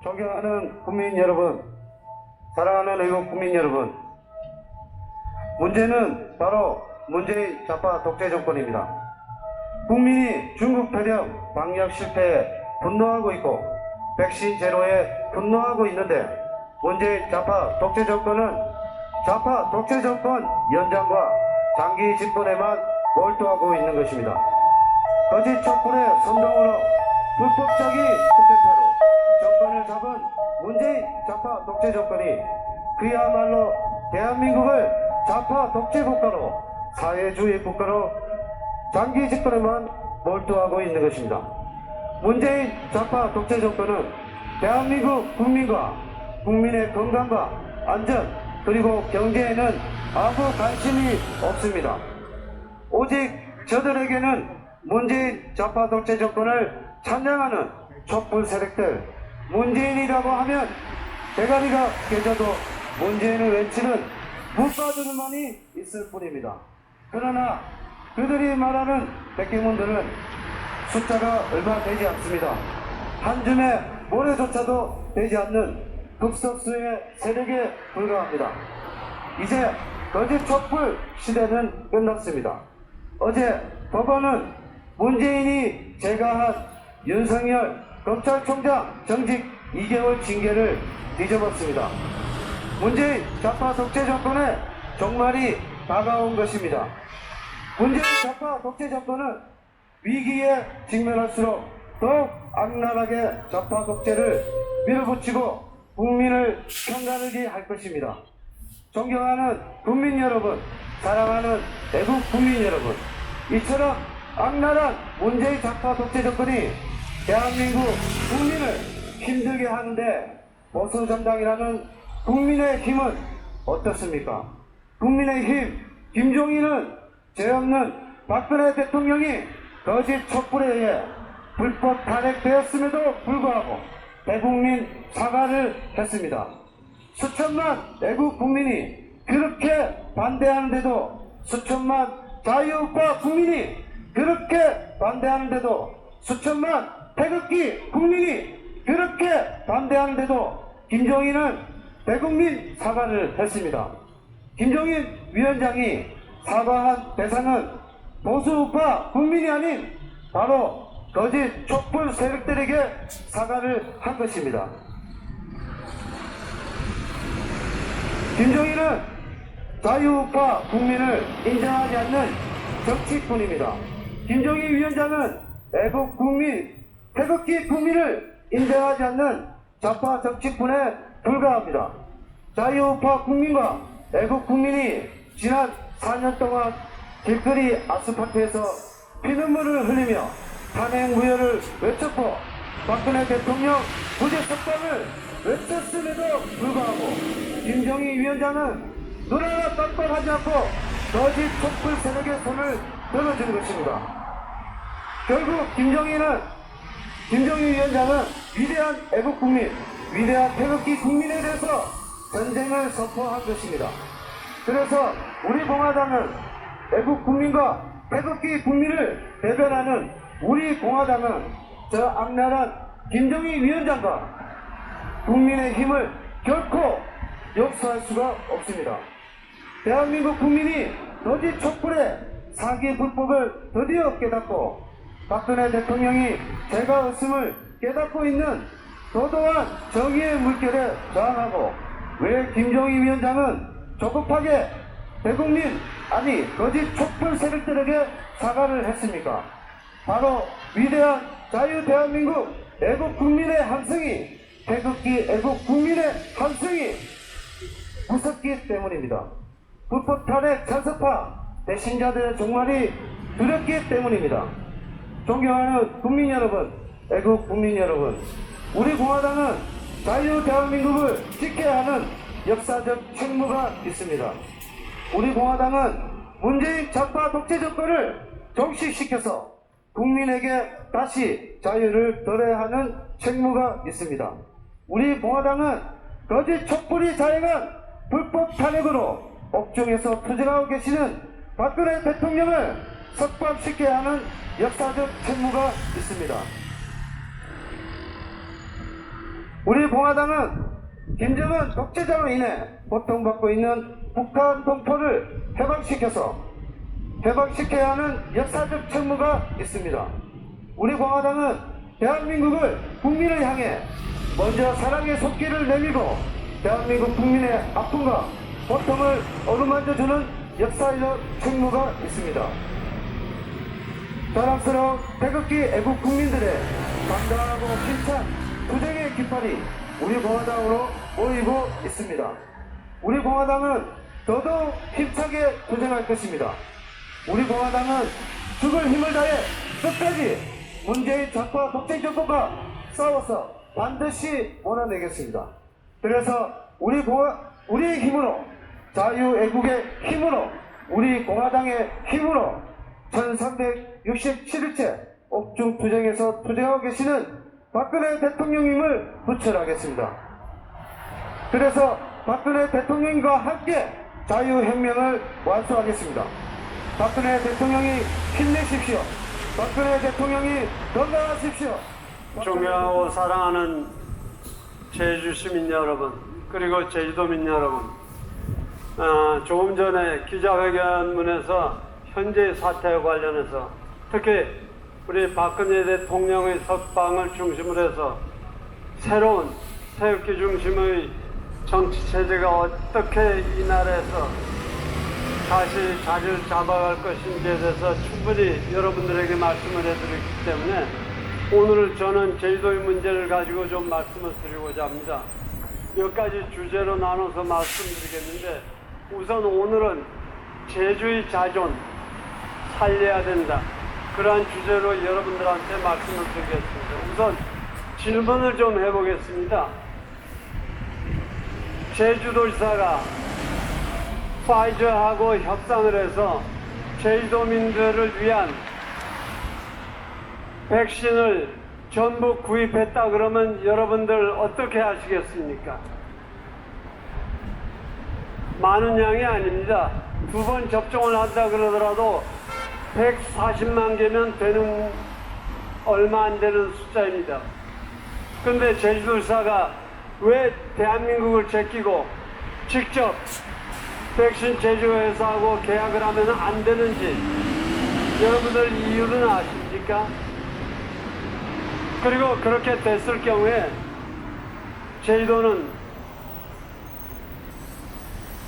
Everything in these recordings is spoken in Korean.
존경하는 국민 여러분, 사랑하는 애국 국민 여러분, 문제는 바로 문재인 좌파 독재 정권입니다. 국민이 중국 대령 방역 실패에 분노하고 있고 백신 제로에 분노하고 있는데 문재인 좌파 독재 정권은 좌파 독재 정권 연장과 장기 집권에만 몰두하고 있는 것입니다. 거짓 촛불의 선동으로 불법적인 쿠데타로 정권을 잡은 문재인 좌파 독재 정권이 그야말로 대한민국을 좌파 독재 국가로 사회주의 국가로 장기 집권에만 몰두하고 있는 것입니다. 문재인 좌파 독재 정권은 대한민국 국민과 국민의 건강과 안전 그리고 경제에는 아무 관심이 없습니다. 오직 저들에게는 문재인 좌파 독재 정권을 찬양하는 촛불 세력들, 문재인이라고 하면 대가리가 깨져도 문재인을 외치는 문바들만이 있을 뿐입니다. 그러나 그들이 말하는 백개문들은 숫자가 얼마 되지 않습니다. 한 줌의 모래조차도 되지 않는 극소수의 세력에 불과합니다. 이제 거짓 촛불 시대는 끝났습니다. 어제 법원은 문재인이 제거한 윤석열 검찰총장 정직 2개월 징계를 뒤집었습니다. 문재인 좌파 독재 정권의 종말이 다가온 것입니다. 문재인 좌파 독재 정권은 위기에 직면할수록 더욱 악랄하게 좌파 독재를 밀어붙이고 국민을 편가르게 할 것입니다. 존경하는 국민 여러분, 사랑하는 애국 국민 여러분, 이처럼 악랄한 문재인 좌파 독재 정권이 대한민국 국민을 힘들게 하는데 보수정당이라는 국민의힘은 어떻습니까? 국민의힘 김종인은 죄 없는 박근혜 대통령이 거짓 촛불에 의해 불법 탄핵되었음에도 불구하고 대국민 사과를 했습니다. 수천만 애국 국민이 그렇게 반대하는데도, 수천만 자유우파 국민이 그렇게 반대하는데도, 수천만 태극기 국민이 그렇게 반대하는데도 김종인은 대국민 사과를 했습니다. 김종인 위원장이 사과한 대상은 보수우파 국민이 아닌 바로 거짓 촛불 세력들에게 사과를 한 것입니다. 김종인은 자유우파 국민을 인정하지 않는 정치꾼입니다. 김종인 위원장은 애국 국민, 태극기 국민을 인정하지 않는 좌파 정치꾼에 불과합니다. 자유우파 국민과 애국 국민이 지난 4년 동안 길거리 아스팔트에서 피눈물을 흘리며 탄핵무효를 외쳤고 박근혜 대통령 부재 석방을 외쳤음에도 불구하고 김종인 위원장은 눈 하나 깜빡하지 않고 거짓 촛불 세력의 손을 들어준 것입니다. 결국 김종인 위원장은 위대한 애국국민, 위대한 태극기 국민에 대해서 전쟁을 선포한 것입니다. 그래서 우리 공화당은 애국국민과 태극기 국민을 대변하는 우리 공화당은 저 악랄한 김종인 위원장과 국민의 힘을 결코 용서할 수가 없습니다. 대한민국 국민이 거짓 촛불의 사기 불법을 드디어 깨닫고 박근혜 대통령이 죄가 없음을 깨닫고 있는 도도한 정의의 물결에 저항하고 왜 김종인 위원장은 조급하게 대국민 아니 거짓 촛불 세력들에게 사과를 했습니까? 바로 위대한 자유 대한민국 애국 국민의 함성이 태극기 애국 국민의 함성이 무섭기 때문입니다. 불법 탄핵 찬성파 배신자들의 종말이 두렵기 때문입니다. 존경하는 국민 여러분, 애국 국민 여러분, 우리 공화당은 자유 대한민국을 지켜야 하는 역사적 책무가 있습니다. 우리 공화당은 문재인 좌파 독재 정권을 종식시켜서 국민에게 다시 자유를 돌려야 하는 책무가 있습니다. 우리 공화당은 거짓 촛불이 자행한 불법 탄핵으로 옥중에서 투쟁하고 계시는 박근혜 대통령을 석방시켜야 하는 역사적 책무가 있습니다. 우리 공화당은 김정은 독재자로 인해 고통받고 있는 북한 동포를 해방시켜야 하는 역사적 책무가 있습니다. 우리 공화당은 대한민국을 국민을 향해 먼저 사랑의 손길을 내밀고 대한민국 국민의 아픔과 고통을 어루만져주는 역사적 책무가 있습니다. 자랑스러운 태극기 애국 국민들의 당당하고 힘찬 투쟁의 깃발이 우리 공화당으로 모이고 있습니다. 우리 공화당은 더더욱 힘차게 투쟁할 것입니다. 우리 공화당은 죽을 힘을 다해 끝까지 문재인 적과 독재 정권과 싸워서 반드시 몰아내겠습니다. 그래서 우리의 힘으로, 자유애국의 힘으로, 우리 공화당의 힘으로 1367일째 옥중투쟁에서 투쟁하고 계시는 박근혜 대통령님을 부철하겠습니다. 그래서 박근혜 대통령과 함께 자유혁명을 완수하겠습니다. 박근혜 대통령이 힘내십시오. 박근혜 대통령이 건강하십시오. 존경하고 사랑하는 제주 시민 여러분, 그리고 제주도민 여러분, 조금 전에 기자회견문에서 현재의 사태와 관련해서 특히 우리 박근혜 대통령의 석방을 중심으로 해서 새로운 태극기 중심의 정치체제가 어떻게 이 나라에서 다시 자리를 잡아갈 것인지에 대해서 충분히 여러분들에게 말씀을 해드렸기 때문에 오늘 저는 제주도의 문제를 가지고 좀 말씀을 드리고자 합니다. 몇 가지 주제로 나눠서 말씀드리겠는데, 우선 오늘은 제주의 자존 살려야 된다, 그러한 주제로 여러분들한테 말씀을 드리겠습니다. 우선 질문을 좀 해보겠습니다. 제주도지사가 파이저하고 협상을 해서 제주도민들을 위한 백신을 전부 구입했다 그러면 여러분들 어떻게 하시겠습니까? 많은 양이 아닙니다. 2번 접종을 한다 그러더라도 140만 개면 되는, 얼마 안 되는 숫자입니다. 근데 제주도지사가 왜 대한민국을 제끼고 직접 백신 제조회사하고 계약을 하면 안 되는지 여러분들 이유는 아십니까? 그리고 그렇게 됐을 경우에 제주도는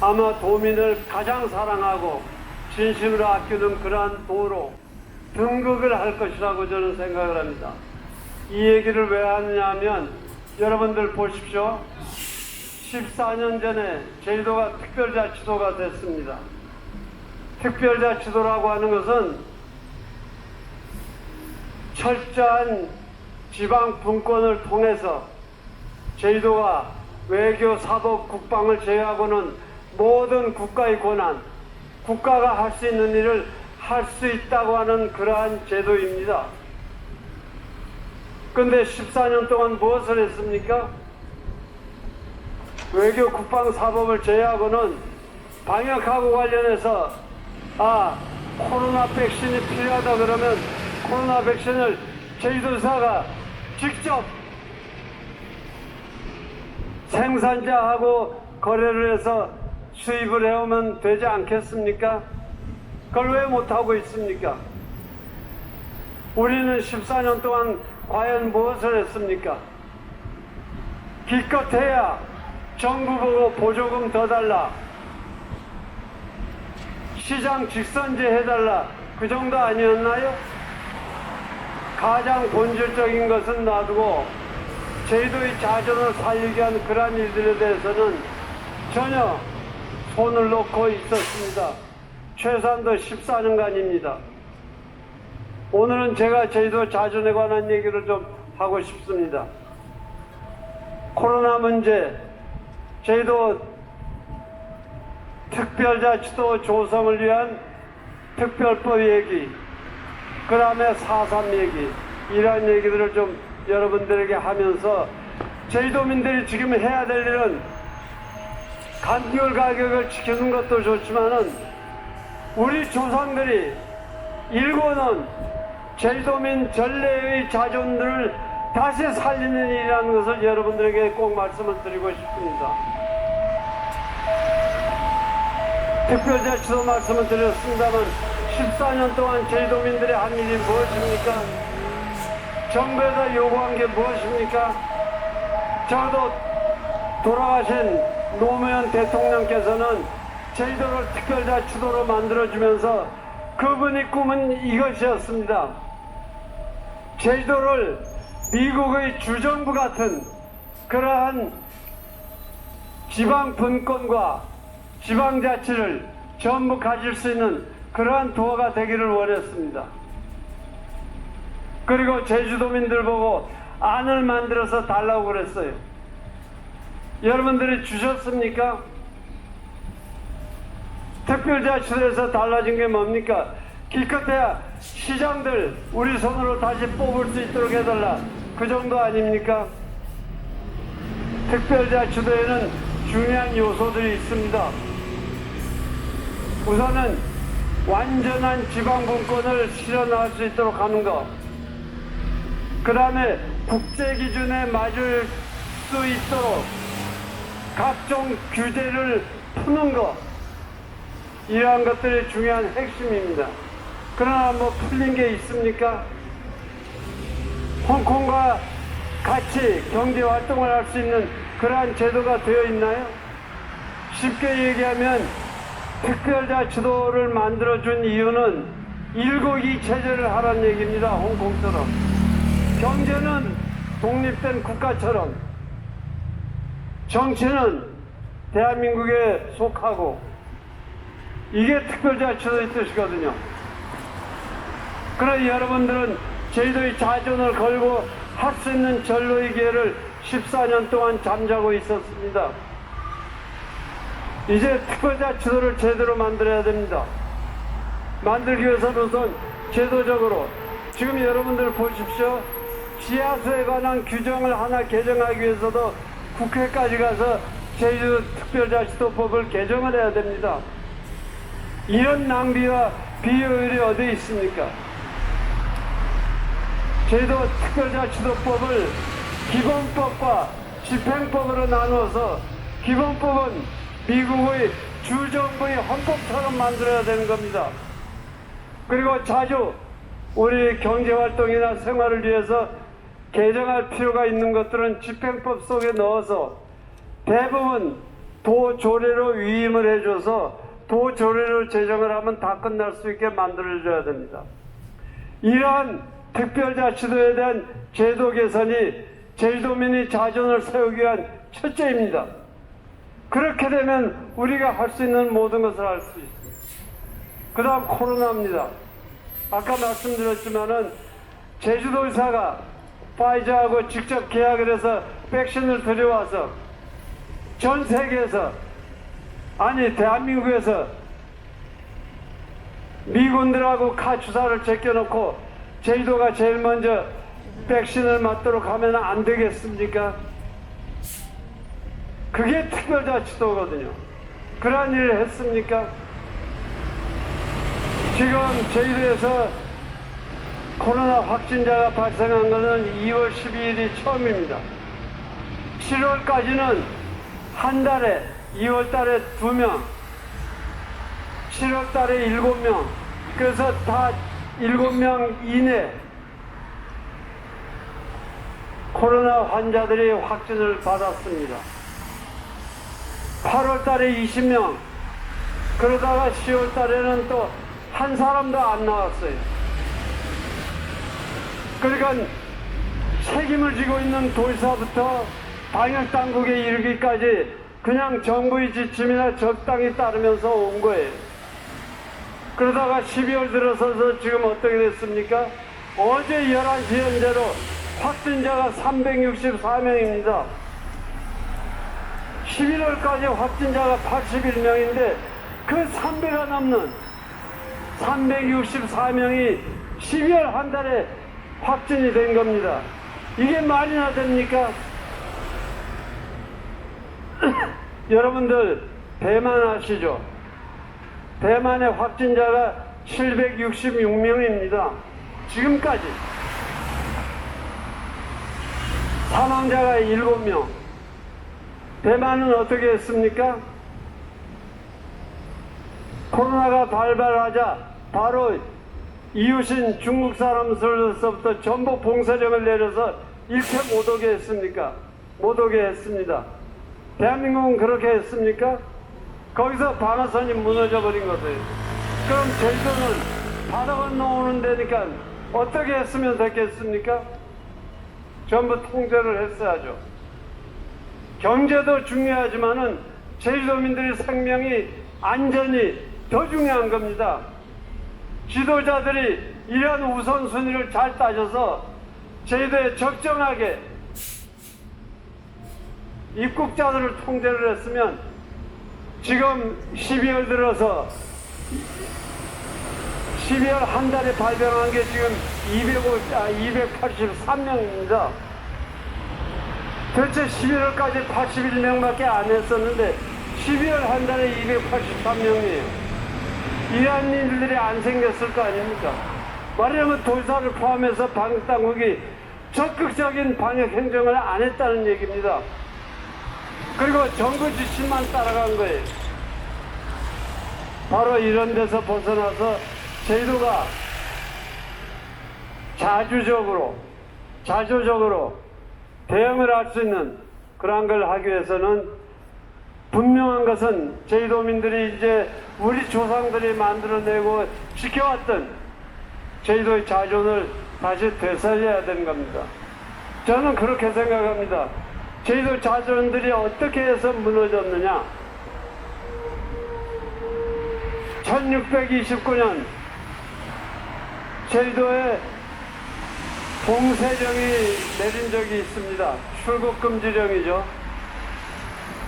아마 도민을 가장 사랑하고 진심으로 아끼는 그러한 도로 등극을 할 것이라고 저는 생각을 합니다. 이 얘기를 왜 하느냐 하면, 여러분들 보십시오. 14년 전에 제주도가 특별자치도가 됐습니다. 특별자치도라고 하는 것은 철저한 지방 분권을 통해서 제주도가 외교, 사법, 국방을 제외하고는 모든 국가의 권한, 국가가 할 수 있는 일을 할 수 있다고 하는 그러한 제도입니다. 근데 14년 동안 무엇을 했습니까? 외교, 국방, 사법을 제외하고는 방역하고 관련해서 코로나 백신이 필요하다 그러면 코로나 백신을 제주도지사가 직접 생산자하고 거래를 해서 수입을 해오면 되지 않겠습니까? 그걸 왜 못하고 있습니까? 우리는 14년 동안 과연 무엇을 했습니까? 기껏해야 정부 보고 보조금 더 달라, 시장 직선제 해달라, 그 정도 아니었나요? 가장 본질적인 것은 놔두고 제주도의 자존을 살리기 위한 그러한 일들에 대해서는 전혀 손을 놓고 있었습니다. 최소한도 14년간입니다. 오늘은 제가 제주도 자존에 관한 얘기를 좀 하고 싶습니다. 코로나 문제, 제주도 특별자치도 조성을 위한 특별법 얘기, 그 다음에 4.3 얘기, 이런 얘기들을 좀 여러분들에게 하면서, 제주도민들이 지금 해야 될 일은 감귤 가격을 지키는 것도 좋지만은 우리 조상들이 일궈놓은 제주도민 전례의 자존들을 다시 살리는 일이라는 것을 여러분들에게 꼭 말씀을 드리고 싶습니다. 특별자치도 말씀을 드렸습니다만 14년 동안 제주도민들의 한 일이 무엇입니까? 정부에서 요구한 게 무엇입니까? 저도 돌아가신 노무현 대통령께서는 제주도를 특별자치도로 만들어주면서 그분의 꿈은 이것이었습니다. 제주도를 미국의 주정부 같은 그러한 지방 분권과 지방자치를 전부 가질 수 있는 그러한 도가 되기를 원했습니다. 그리고 제주도민들 보고 안을 만들어서 달라고 그랬어요. 여러분들이 주셨습니까? 특별자치도에서 달라진 게 뭡니까? 기껏해야 시장들 우리 손으로 다시 뽑을 수 있도록 해달라, 그 정도 아닙니까? 특별자치도에는 중요한 요소들이 있습니다. 우선은 완전한 지방분권을 실현할 수 있도록 하는 것, 그 다음에 국제기준에 맞을 수 있도록 각종 규제를 푸는 것, 이러한 것들이 중요한 핵심입니다. 그러나 뭐 풀린 게 있습니까? 홍콩과 같이 경제활동을 할 수 있는 그러한 제도가 되어 있나요? 쉽게 얘기하면 특별자치도를 만들어준 이유는 1국이 체제를 하라는 얘기입니다. 홍콩처럼. 경제는 독립된 국가처럼, 정치는 대한민국에 속하고, 이게 특별자치도의 뜻이거든요. 그러나 여러분들은 제주도의 자존을 걸고 할 수 있는 전로의 기회를 14년 동안 잠자고 있었습니다. 이제 특별자치도를 제대로 만들어야 됩니다. 만들기 위해서는 우선 제도적으로, 지금 여러분들 보십시오. 지하수에 관한 규정을 하나 개정하기 위해서도 국회까지 가서 제주 특별자치도법을 개정을 해야 됩니다. 이런 낭비와 비효율이 어디 있습니까? 제주도 특별자치도법을 기본법과 집행법으로 나누어서, 기본법은 미국의 주정부의 헌법처럼 만들어야 되는 겁니다. 그리고 자주 우리 경제활동이나 생활을 위해서 개정할 필요가 있는 것들은 집행법 속에 넣어서 대부분 도조례로 위임을 해줘서 도조례로 제정을 하면 다 끝날 수 있게 만들어줘야 됩니다. 이러한 특별자치도에 대한 제도 개선이 제주도민의 자존을 세우기 위한 첫째입니다. 그렇게 되면 우리가 할 수 있는 모든 것을 할 수 있습니다. 그 다음 코로나입니다. 아까 말씀드렸지만은 제주도 의사가 파이저하고 직접 계약을 해서 백신을 들여와서 전 세계에서, 아니 대한민국에서 미군들하고 카주사를 제껴놓고 제주도가 제일 먼저 백신을 맞도록 하면 안 되겠습니까? 그게 특별자치도거든요. 그러한 일을 했습니까? 지금 제주도에서 코로나 확진자가 발생한 것은 2월 12일이 처음입니다. 7월까지는 한 달에, 2월 달에 2명, 7월 달에 7명, 그래서 다 7명 이내 코로나 환자들이 확진을 받았습니다. 8월 달에 20명, 그러다가 10월 달에는 또 한 사람도 안 나왔어요. 그러니까 책임을 지고 있는 도지사부터 방역당국에 이르기까지 그냥 정부의 지침이나 적당히 따르면서 온 거예요. 그러다가 12월 들어서서 지금 어떻게 됐습니까? 어제 11시 현재로 확진자가 364명입니다. 11월까지 확진자가 81명인데 그 3배가 넘는 364명이 12월 한 달에 확진이 된 겁니다. 이게 말이나 됩니까? 여러분들 대만 아시죠? 대만의 확진자가 766명입니다. 지금까지. 사망자가 7명. 대만은 어떻게 했습니까? 코로나가 발발하자 바로 이웃인 중국 사람들로서부터 전부 봉쇄령을 내려서 이렇게 못 오게 했습니까? 못 오게 했습니다. 대한민국은 그렇게 했습니까? 거기서 방어선이 무너져 버린 거예요. 그럼 제주도는 바다 건너오는 데니까 어떻게 했으면 됐겠습니까? 전부 통제를 했어야죠. 경제도 중요하지만은 제주도민들의 생명이 안전이 더 중요한 겁니다. 지도자들이 이러한 우선순위를 잘 따져서 제주도에 적정하게 입국자들을 통제를 했으면 지금 12월 들어서 12월 한 달에 발병한 게 지금 283명입니다. 도대체 11월까지 81명밖에 안 했었는데 12월 한 달에 283명이에요. 이러한 일들이 안 생겼을 거 아닙니까? 말하자면 도지사를 포함해서 방역당국이 적극적인 방역 행정을 안 했다는 얘기입니다. 그리고 정부 지침만 따라간 거예요. 바로 이런 데서 벗어나서 제주도가 자주적으로 대응을 할 수 있는 그런 걸 하기 위해서는 분명한 것은 제주도민들이 이제 우리 조상들이 만들어내고 지켜왔던 제주도의 자존을 다시 되살려야 되는 겁니다. 저는 그렇게 생각합니다. 제주도 자손들이 어떻게 해서 무너졌느냐? 1629년 제주도에 봉쇄령이 내린 적이 있습니다. 출국금지령이죠.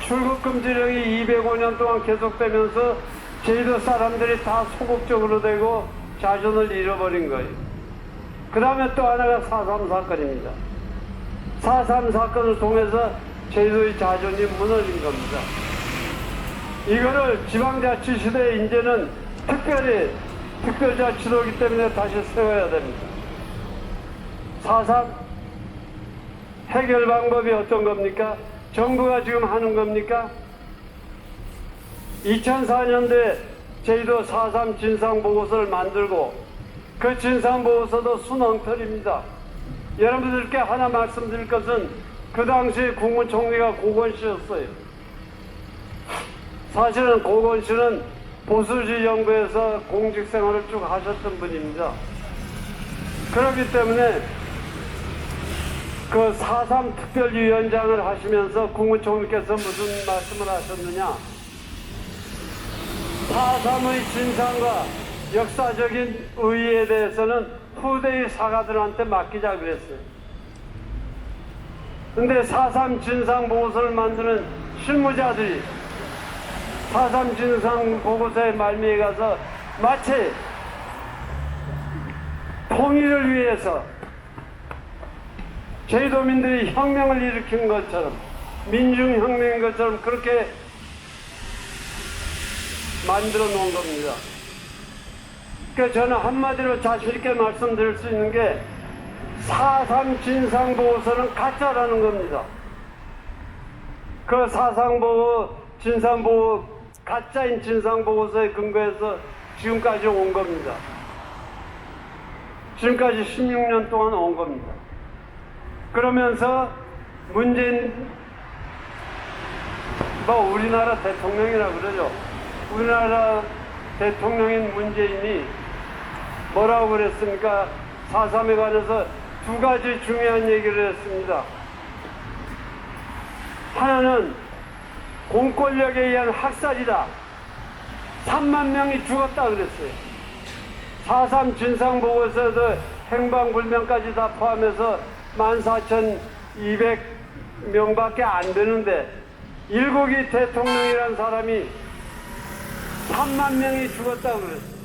출국금지령이 205년 동안 계속되면서 제주도 사람들이 다 소극적으로 되고 자존을 잃어버린 거예요. 그 다음에 또 하나가 4.3 사건입니다. 4.3 사건을 통해서 제주도의 자존이 무너진 겁니다. 이거를 지방자치 시대에 이제는 특별히 특별자치도이기 때문에 다시 세워야 됩니다. 4.3 해결 방법이 어떤 겁니까? 정부가 지금 하는 겁니까? 2004년도에 제주도 4.3 진상보고서를 만들고 그 진상보고서도 순엉터리입니다. 여러분들께 하나 말씀드릴 것은 그 당시 국무총리가 고건 씨였어요. 사실은 고건 씨는 보수주의 정부에서 공직생활을 쭉 하셨던 분입니다. 그렇기 때문에 그 4.3 특별위원장을 하시면서 국무총리께서 무슨 말씀을 하셨느냐? 4.3의 진상과 역사적인 의의에 대해서는 후대의 사가들한테 맡기자 그랬어요. 근데 4.3 진상보고서를 만드는 실무자들이 4.3 진상보고서의 말미에 가서 마치 통일을 위해서 제주도민들이 혁명을 일으킨 것처럼 민중혁명인 것처럼 그렇게 만들어 놓은 겁니다. 그러니까 저는 한마디로 자신있게 말씀드릴 수 있는 게 4.3 진상보고서는 가짜라는 겁니다. 그 4.3 진상보고 가짜인 진상보고서에 근거해서 지금까지 온 겁니다. 지금까지 16년 동안 온 겁니다. 그러면서 문재인 우리나라 대통령이라고 그러죠. 우리나라 대통령인 문재인이 뭐라고 그랬습니까? 4.3에 관해서 두 가지 중요한 얘기를 했습니다. 하나는 공권력에 의한 학살이다. 3만 명이 죽었다 그랬어요. 4.3 진상보고서에도 행방불명까지 다 포함해서 14,200명밖에 안 되는데 일국이 대통령이라는 사람이 3만 명이 죽었다고 그랬어요.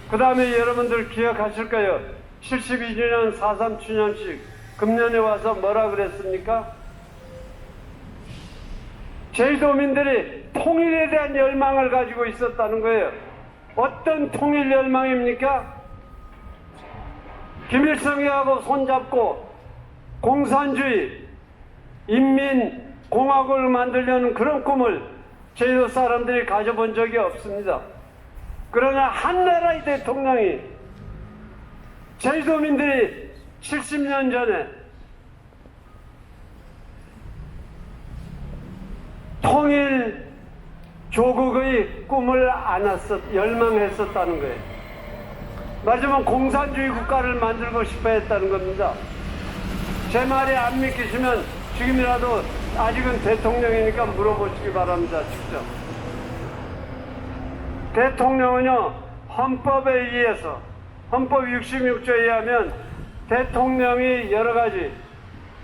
그 다음에 여러분들 기억하실 거예요. 72주년 4.3 주년식 금년에 와서 뭐라 그랬습니까? 제주도민들이 통일에 대한 열망을 가지고 있었다는 거예요. 어떤 통일 열망입니까? 김일성이하고 손잡고 공산주의 인민공화국을 만들려는 그런 꿈을 제주도 사람들이 가져본 적이 없습니다. 그러나 한나라의 대통령이 제주도민들이 70년 전에 통일 조국의 꿈을 열망했었다는 거예요. 말하자면 공산주의 국가를 만들고 싶어 했다는 겁니다. 제 말이 안 믿기시면 지금이라도 아직은 대통령이니까 물어보시기 바랍니다. 직접. 대통령은요, 헌법에 의해서 헌법 66조에 의하면 대통령이 여러 가지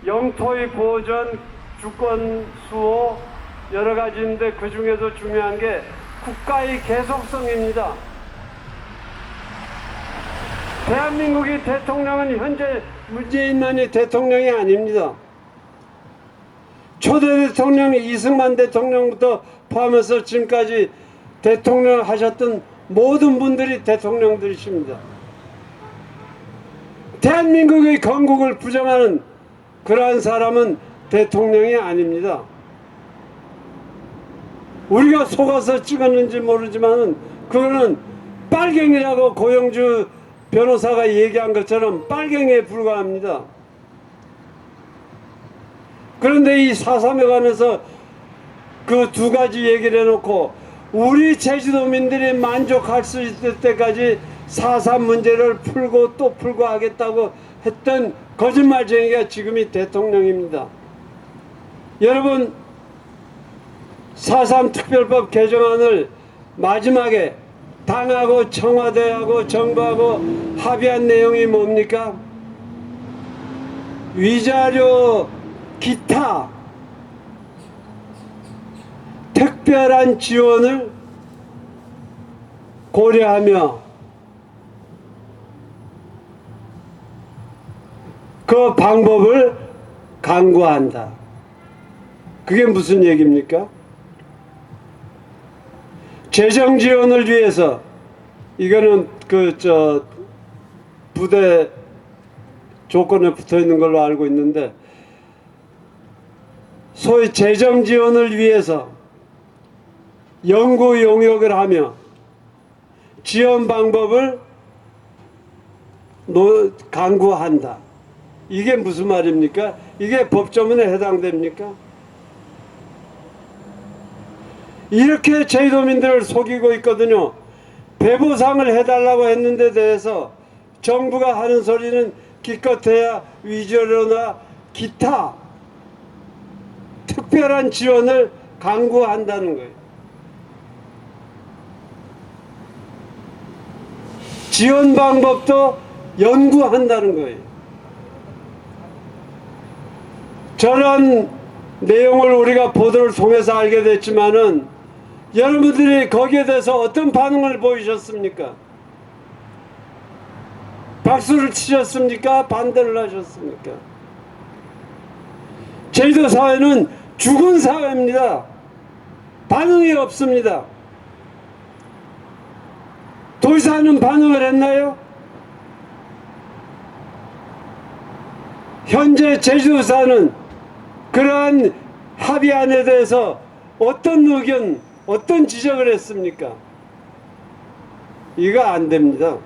영토의 보전, 주권 수호 여러 가지인데 그 중에도 중요한 게 국가의 계속성입니다. 대한민국의 대통령은 현재 문재인만이 대통령이 아닙니다. 초대 대통령 이승만 대통령부터 포함해서 지금까지 대통령을 하셨던 모든 분들이 대통령들이십니다. 대한민국의 건국을 부정하는 그러한 사람은 대통령이 아닙니다. 우리가 속아서 찍었는지 모르지만 그거는 빨갱이라고 고영주 변호사가 얘기한 것처럼 빨갱이에 불과합니다. 그런데 이 4.3에 관해서 그 두 가지 얘기를 해놓고 우리 제주도민들이 만족할 수 있을 때까지 4.3 문제를 풀고 또 풀고 하겠다고 했던 거짓말쟁이가 지금이 대통령입니다. 여러분, 4.3 특별법 개정안을 마지막에 당하고 청와대하고 정부하고 합의한 내용이 뭡니까? 위자료 기타 특별한 지원을 고려하며 그 방법을 강구한다. 그게 무슨 얘기입니까? 재정 지원을 위해서 이거는 부대 조건에 붙어 있는 걸로 알고 있는데 소위 재정 지원을 위해서 연구 용역을 하며 지원 방법을 강구한다. 이게 무슨 말입니까? 이게 법조문에 해당됩니까? 이렇게 제주도민들을 속이고 있거든요. 배보상을 해달라고 했는데 대해서 정부가 하는 소리는 기껏해야 위자료나 기타 특별한 지원을 강구한다는 거예요. 지원 방법도 연구한다는 거예요. 저런 내용을 우리가 보도를 통해서 알게 됐지만은 여러분들이 거기에 대해서 어떤 반응을 보이셨습니까? 박수를 치셨습니까? 반대를 하셨습니까? 제주도 사회는 죽은 사회입니다. 반응이 없습니다. 도지사는 반응을 했나요? 현재 제주도사는 그러한 합의안에 대해서 어떤 의견, 어떤 지적을 했습니까? 이거 안 됩니다.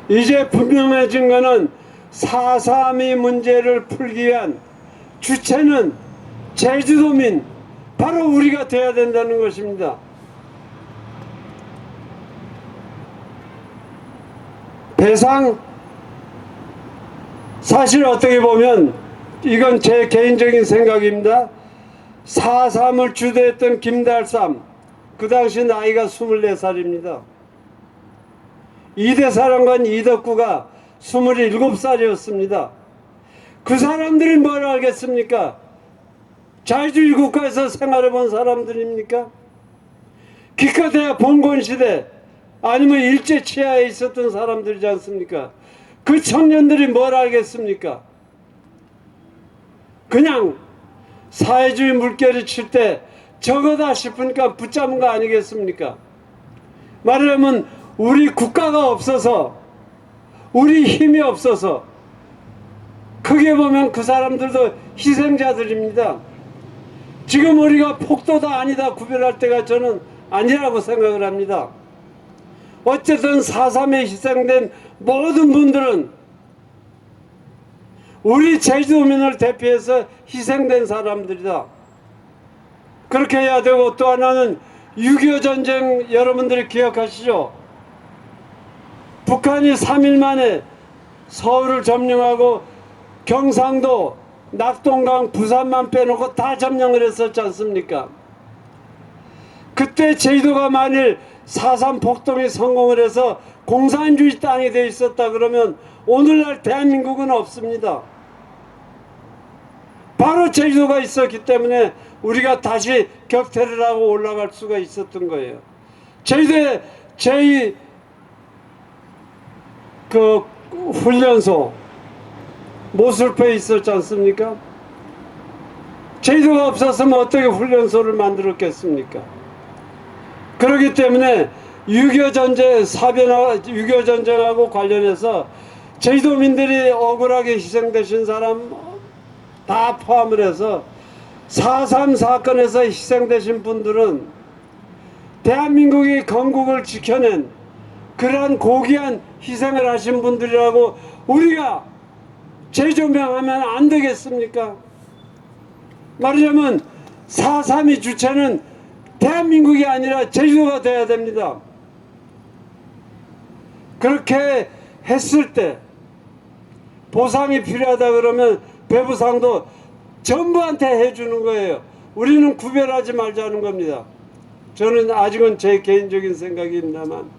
이제 분명해진 것은 4.3의 문제를 풀기 위한 주체는 제주도민, 바로 우리가 돼야 된다는 것입니다. 배상, 사실 어떻게 보면 이건 제 개인적인 생각입니다. 4.3을 주도했던 김달삼, 그 당시 나이가 24살입니다. 이대사령관 이덕구가 27살이었습니다. 그 사람들이 뭘 알겠습니까? 자유주의 국가에서 생활해 본 사람들입니까? 기껏해야 봉건시대 아니면 일제치하에 있었던 사람들이지 않습니까? 그 청년들이 뭘 알겠습니까? 그냥 사회주의 물결이 칠 때 저거다 싶으니까 붙잡은 거 아니겠습니까? 말하자면 우리 국가가 없어서 우리 힘이 없어서 크게 보면 그 사람들도 희생자들입니다. 지금 우리가 폭도다 아니다 구별할 때가 저는 아니라고 생각을 합니다. 어쨌든 4.3에 희생된 모든 분들은 우리 제주도민을 대표해서 희생된 사람들이다. 그렇게 해야 되고, 또 하나는 6.25 전쟁 여러분들이 기억하시죠? 북한이 3일 만에 서울을 점령하고 경상도, 낙동강, 부산만 빼놓고 다 점령을 했었지 않습니까? 그때 제주도가 만일 4.3 폭동이 성공을 해서 공산주의 땅이 돼 있었다 그러면 오늘날 대한민국은 없습니다. 바로 제주도가 있었기 때문에 우리가 다시 격퇴를 하고 올라갈 수가 있었던 거예요. 제주도에 제2 그 훈련소 모슬포에 있었지 않습니까? 제주도가 없었으면 어떻게 훈련소를 만들었겠습니까? 그렇기 때문에 6.25 전쟁 사변화 6.25 전쟁하고 관련해서 제주도민들이 억울하게 희생되신 사람 다 포함을 해서 4.3 사건에서 희생되신 분들은 대한민국이 건국을 지켜낸 그러한 고귀한 희생을 하신 분들이라고 우리가 재조명하면 안 되겠습니까? 말하자면 4.3이 주체는 대한민국이 아니라 제주도가 돼야 됩니다. 그렇게 했을 때 보상이 필요하다 그러면 배부상도 전부한테 해주는 거예요. 우리는 구별하지 말자는 겁니다. 저는 아직은 제 개인적인 생각입니다만,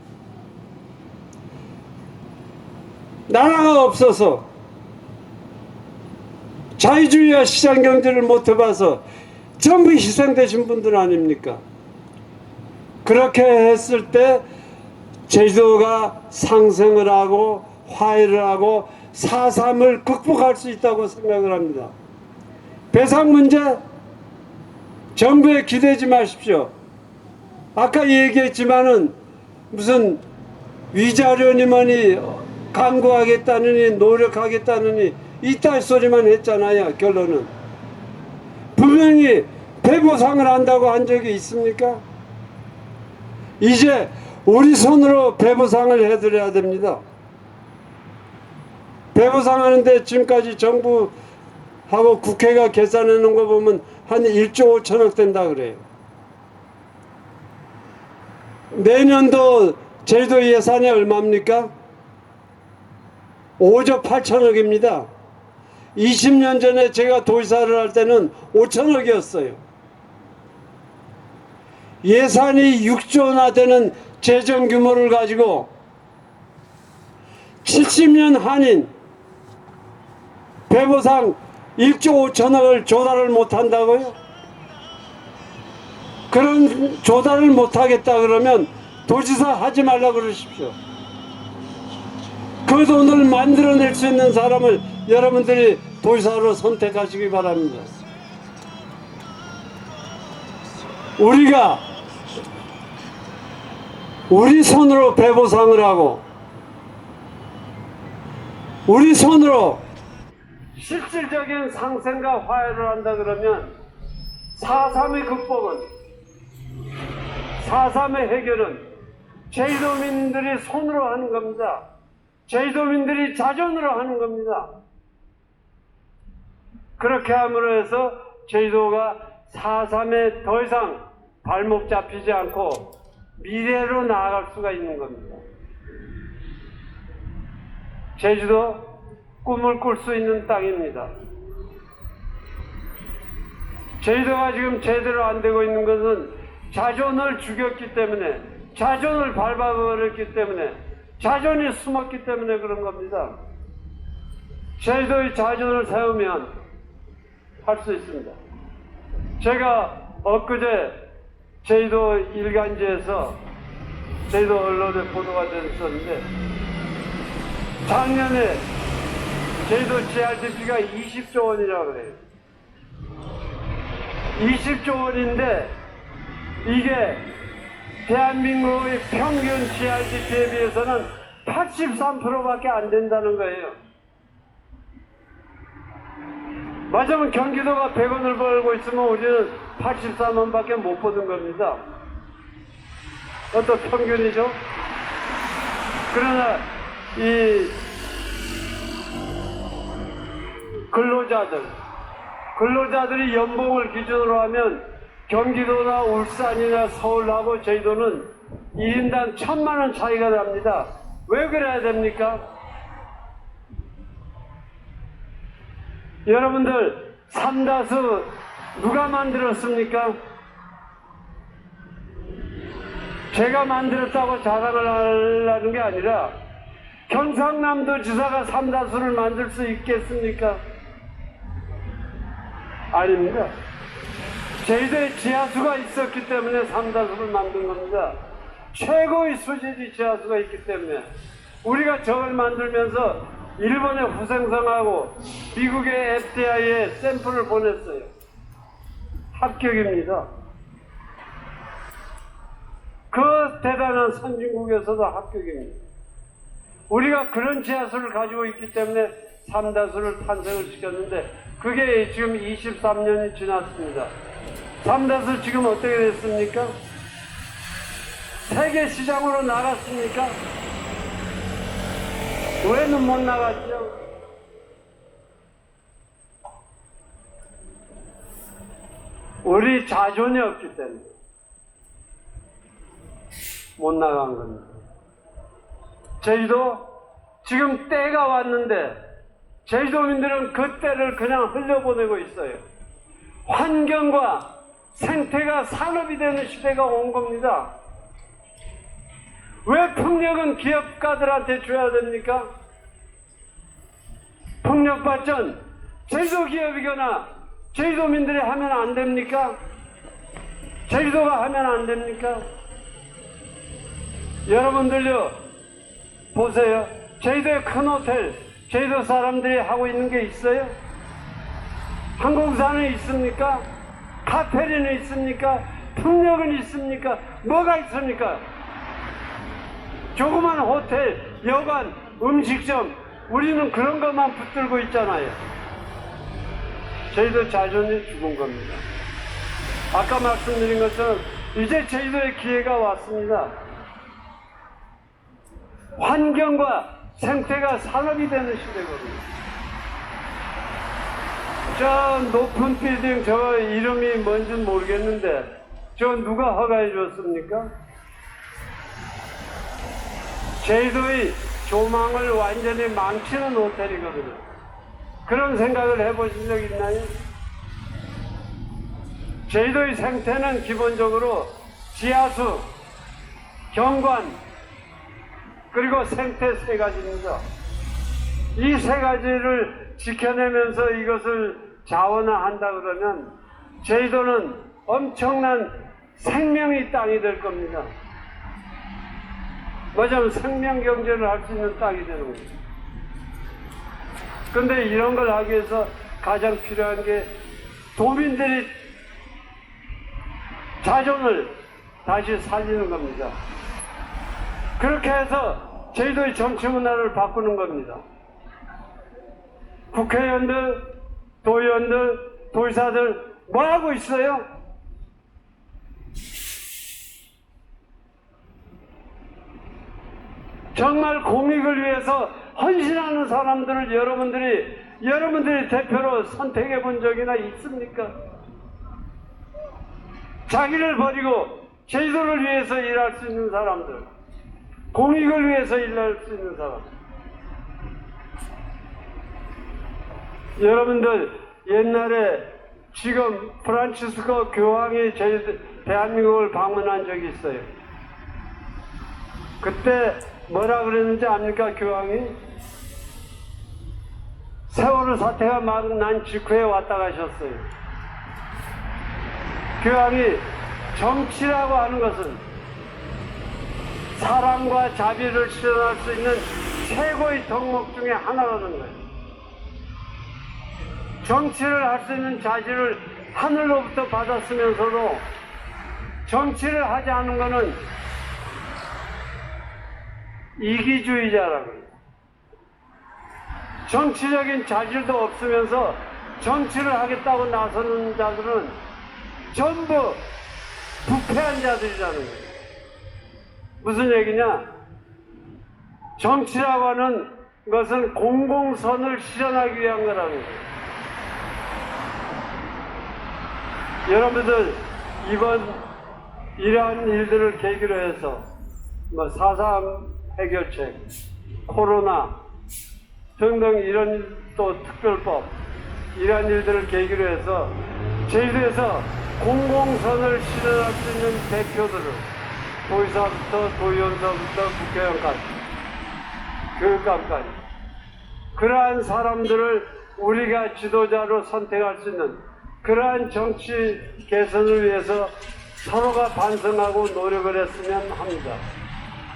나라가 없어서 자유주의와 시장경제를 못 해봐서 전부 희생되신 분들 아닙니까? 그렇게 했을 때 제주도가 상생을 하고 화해를 하고 4.3을 극복할 수 있다고 생각을 합니다. 배상 문제 정부에 기대지 마십시오. 아까 얘기했지만은 무슨 위자료니 뭐니 강구하겠다느니 노력하겠다느니 이딴 소리만 했잖아요. 결론은 분명히 배보상을 한다고 한 적이 있습니까? 이제 우리 손으로 배보상을 해드려야 됩니다. 배보상하는데 지금까지 정부하고 국회가 계산해 놓은 거 보면 한 1조 5천억 된다 그래요. 내년도 제주도 예산이 얼마입니까? 5조 8천억입니다. 20년 전에 제가 도지사를 할 때는 5천억이었어요. 예산이 6조나 되는 재정 규모를 가지고 70년 한인 배보상 1조 5천억을 조달을 못한다고요? 그런 조달을 못하겠다 그러면 도지사 하지 말라 그러십시오. 그 돈을 만들어낼 수 있는 사람을 여러분들이 도지사로 선택하시기 바랍니다. 우리가 우리 손으로 배보상을 하고 우리 손으로 실질적인 상생과 화해를 한다 그러면 4.3의 극복은 4.3의 해결은 제주도민들이 손으로 하는 겁니다. 제주도민들이 자존으로 하는 겁니다. 그렇게 함으로 해서 제주도가 4.3에 더 이상 발목 잡히지 않고 미래로 나아갈 수가 있는 겁니다. 제주도 꿈을 꿀 수 있는 땅입니다. 제주도가 지금 제대로 안 되고 있는 것은 자존을 죽였기 때문에, 자존을 밟아버렸기 때문에, 자존이 숨었기 때문에 그런 겁니다. 제주도의 자존을 세우면 할 수 있습니다. 제가 엊그제 제주도 일간지에서 제주도 언론에 보도가 됐었는데, 작년에 제주도 GRDP가 20조 원이라고 그래요. 20조 원인데 이게 대한민국의 평균 GRDP에 비해서는 83%밖에 안 된다는 거예요. 맞으면 경기도가 100원을 벌고 있으면 우리는 83원밖에 못 버는 겁니다. 어떤 평균이죠? 그러나 이 근로자들이 연봉을 기준으로 하면 경기도나 울산이나 서울하고 제주도는 1인당 1,000만 원 차이가 납니다. 왜 그래야 됩니까? 여러분들 삼다수 누가 만들었습니까? 제가 만들었다고 자랑을 하려는 게 아니라 경상남도 지사가 삼다수를 만들 수 있겠습니까? 아닙니다. 제주도에 지하수가 있었기 때문에 삼다수를 만든 겁니다. 최고의 수질이 지하수가 있기 때문에 우리가 저걸 만들면서 일본에 후생성하고 미국의 FDI에 샘플을 보냈어요. 합격입니다. 그 대단한 선진국에서도 합격입니다. 우리가 그런 지하수를 가지고 있기 때문에 삼다수를 탄생을 시켰는데 그게 지금 23년이 지났습니다. 삼다수 지금 어떻게 됐습니까? 세계 시장으로 나갔습니까? 왜는 못 나갔죠? 우리 자존이 없기 때문에 못 나간 겁니다. 제주도 지금 때가 왔는데 제주도민들은 그 때를 그냥 흘려보내고 있어요. 환경과 생태가 산업이 되는 시대가 온 겁니다. 왜 풍력은 기업가들한테 줘야 됩니까? 풍력 발전 제주도 기업이거나 제주도민들이 하면 안 됩니까? 제주도가 하면 안 됩니까? 여러분들요 보세요. 제주도의 큰 호텔 제주도 사람들이 하고 있는 게 있어요? 항공사는 있습니까? 카페리는 있습니까? 풍력은 있습니까? 뭐가 있습니까? 조그만 호텔, 여관, 음식점 우리는 그런 것만 붙들고 있잖아요. 제주도 자존이 죽은 겁니다. 아까 말씀드린 것처럼 이제 제주도의 기회가 왔습니다. 환경과 생태가 산업이 되는 시대거든요. 저 높은 빌딩 저 이름이 뭔지는 모르겠는데 저 누가 허가해 줬습니까? 제주도의 조망을 완전히 망치는 호텔이거든요. 그런 생각을 해보신 적 있나요? 제주도의 생태는 기본적으로 지하수, 경관, 그리고 생태 세 가지입니다. 이 세 가지를 지켜내면서 이것을 자원화한다 그러면 제주도는 엄청난 생명의 땅이 될 겁니다. 맞아요. 생명 경제를 할 수 있는 땅이 되는 겁니다. 근데 이런 걸 하기 위해서 가장 필요한 게 도민들이 자존을 다시 살리는 겁니다. 그렇게 해서 제주도의 정치 문화를 바꾸는 겁니다. 국회의원들, 도의원들, 도의사들 뭐 하고 있어요? 정말 공익을 위해서 헌신하는 사람들을 여러분들이 대표로 선택해 본 적이나 있습니까? 자기를 버리고 제주도를 위해서 일할 수 있는 사람들, 공익을 위해서 일할 수 있는 사람. 여러분들 옛날에 지금 프란치스코 교황이 대한민국을 방문한 적이 있어요. 그때 뭐라 그랬는지 압니까? 교황이 세월호 사태가 막 난 직후에 왔다 가셨어요. 교황이 정치라고 하는 것은 사랑과 자비를 실현할 수 있는 최고의 덕목 중에 하나라는 거예요. 정치를 할 수 있는 자질을 하늘로부터 받았으면서도 정치를 하지 않은 것은 이기주의자라고 합니다. 정치적인 자질도 없으면서 정치를 하겠다고 나서는 자들은 전부 부패한 자들이라는 거예요. 무슨 얘기냐? 정치라고 하는 것은 공공선을 실현하기 위한 거라는 거예요. 여러분들 이번 이러한 일들을 계기로 해서 4.3 해결책, 코로나 등등 이런 또 특별법 이러한 일들을 계기로 해서 제주도에서 공공선을 실현할 수 있는 대표들을 도의사부터 도의원서부터 국회의원까지 교육감까지 그러한 사람들을 우리가 지도자로 선택할 수 있는 그러한 정치 개선을 위해서 서로가 반성하고 노력을 했으면 합니다.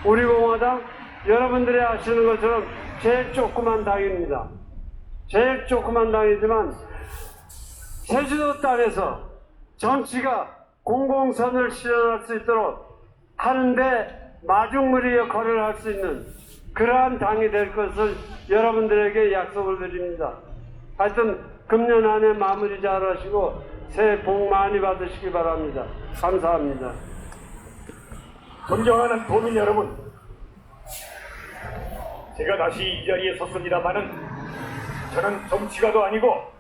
우리 공화당 여러분들이 아시는 것처럼 제일 조그만 당입니다. 제일 조그만 당이지만 제주도 땅에서 정치가 공공선을 실현할 수 있도록 하는데 마중물의 역할을 할 수 있는 그러한 당이 될 것을 여러분들에게 약속을 드립니다. 하여튼 금년 안에 마무리 잘 하시고 새해 복 많이 받으시기 바랍니다. 감사합니다. 존경하는 도민 여러분, 제가 다시 이 자리에 섰습니다마는 저는 정치가도 아니고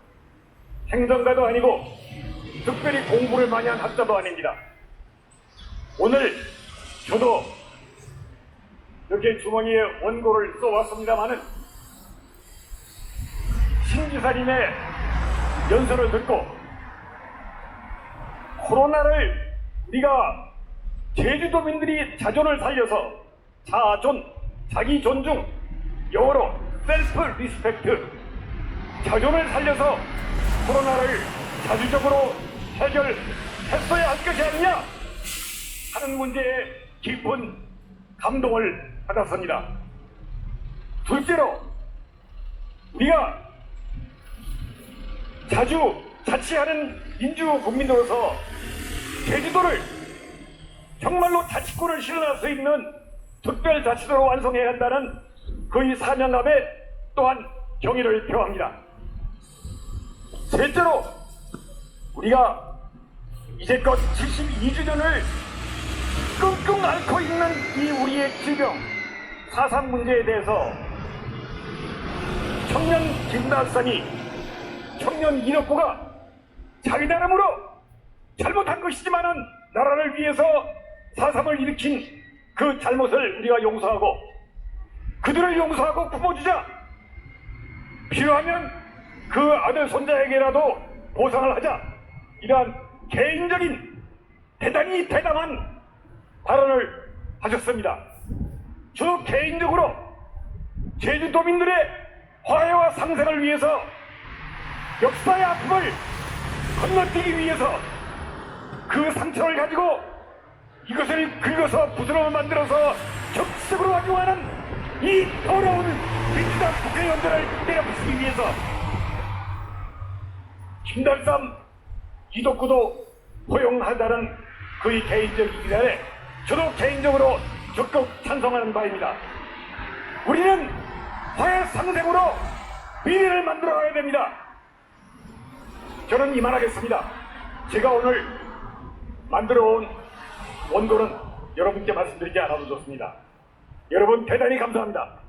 행정가도 아니고 특별히 공부를 많이 한 학자도 아닙니다. 오늘 저도 이렇게 주머니에 원고를 써왔습니다마는 신지사님의 연설을 듣고 코로나를 우리가 제주도민들이 자존을 살려서 자존, 자기 존중, 영어로 셀프 리스펙트, 자존을 살려서 코로나를 자주적으로 해결했어야 할 것이 아니냐 하는 문제에 깊은 감동을 받았습니다. 둘째로 우리가 자주 자치하는 민주국민으로서 제주도를 정말로 자치권을 실현할 수 있는 특별자치도로 완성해야 한다는 그의 사명감에 또한 경의를 표합니다. 셋째로 우리가 이제껏 72주년을 끙끙 앓고 있는 이 우리의 질병 4.3 문제에 대해서 청년 김달산이 청년 이력구가 자기 나름으로 잘못한 것이지만은 나라를 위해서 4.3을 일으킨 그 잘못을 우리가 용서하고 그들을 용서하고 품어주자. 필요하면 그 아들 손자에게라도 보상을 하자. 이러한 개인적인 대단히 대담한 발언을 하셨습니다. 저 개인적으로 제주도민들의 화해와 상생을 위해서 역사의 아픔을 건너뛰기 위해서 그 상처를 가지고 이것을 긁어서 부스럼을 만들어서 적극적으로 활용하는 이 더러운 민주당 국회의원들을 때려부수기 위해서 김달삼 이덕구도 허용하다는 그의 개인적 의견에 저도 개인적으로 적극 찬성하는 바입니다. 우리는 화해 상생으로 미래를 만들어가야 됩니다. 저는 이만하겠습니다. 제가 오늘 만들어온 원고는 여러분께 말씀드리지 않아도 좋습니다. 여러분 대단히 감사합니다.